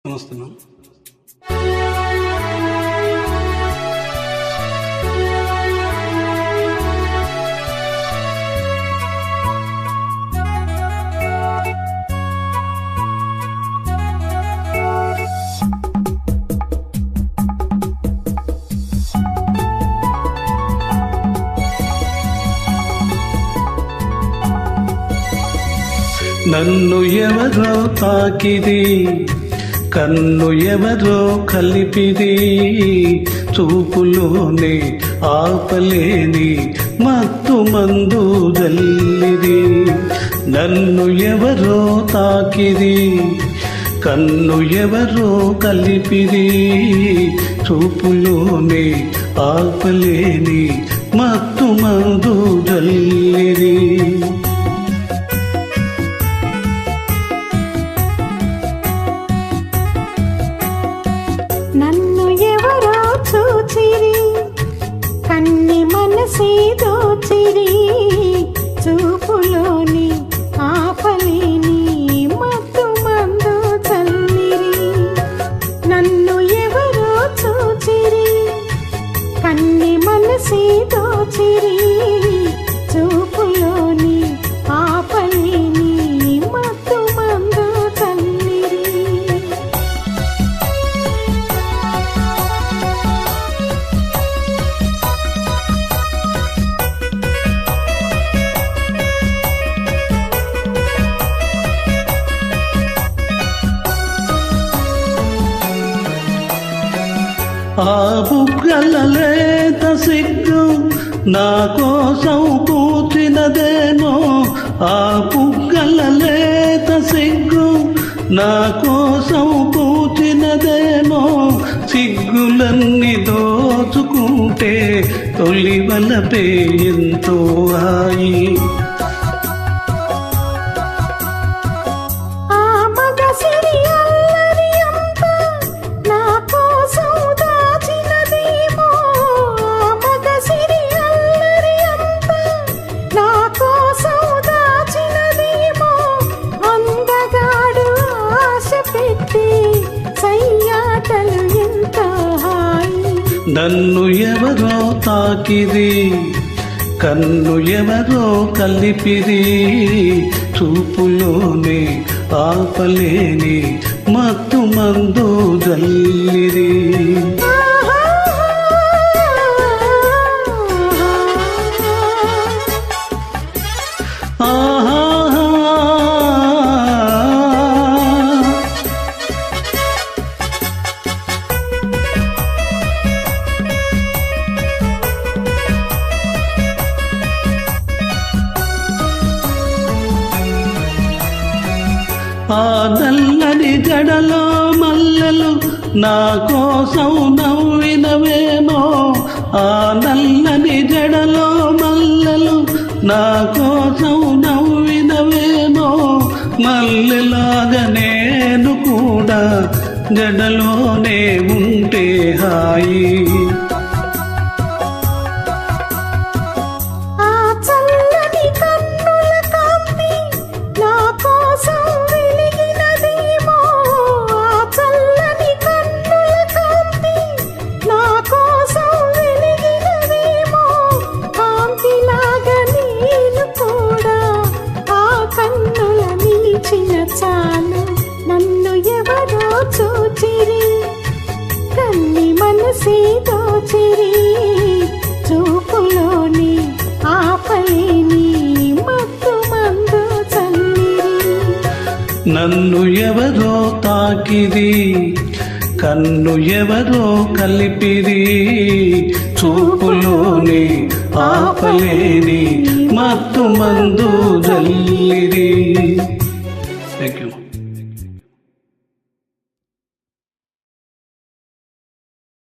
వస్తున్నాం. నన్ను ఎవరో తాకిది, కన్ను ఎవరో కలిపిది, చూపులోనే ఆపలేని మత్తు మందు జల్లిది. నన్ను ఎవరో తాకిది, కన్ను ఎవరో కలిపిది, చూపులోనే ఆపలేని మత్తు మందు జల్లిది. నన్ను ఎవరో చూచిరి, కన్ని మనసి దోచిరి, చూపులోని ఆపలేని మత్తు మందు చల్లిరి. నన్ను ఎవరో చూచిరి, కన్ని మనసి దోచిరి, చూపులోని ఆపలేని మత్తు మందు చల్లిరి. ఆ బుగ్గల లేత సిగ్గు నా కోసం పూచినదేమో, ఆ బుగ్గల లేత సిగ్గు నా కోసం పూచినదేమో, సిగ్గులన్నీ దోచుకుంటే తొలి వలపే ఎంతో హాయి. నన్ను ఎవరో తాకిది, కన్ను ఎవరో కలిపిది, చూపులోనే ఆపలేని మత్తు మందు జల్లిది. ఆ నల్లని జడలో మల్లెలు నా కోసం నవ్వినవేమో, ఆ నల్లని జడలో మల్లెలు నా కోసం నవ్వినవేమో, మల్లెలాగా నేను కూడా జడలోనే ఉంటే హాయి. నన్ను ఎవరో చూచిరి, కన్ని మనసి దోచిరి, చూపులోని ఆపలేని మత్తు మందు చల్లిరి. నన్ను ఎవరో తాకిది, కన్ను ఎవరో కలిపిది, చూపులోని ఆపలేని మత్తు మందు జల్లిది.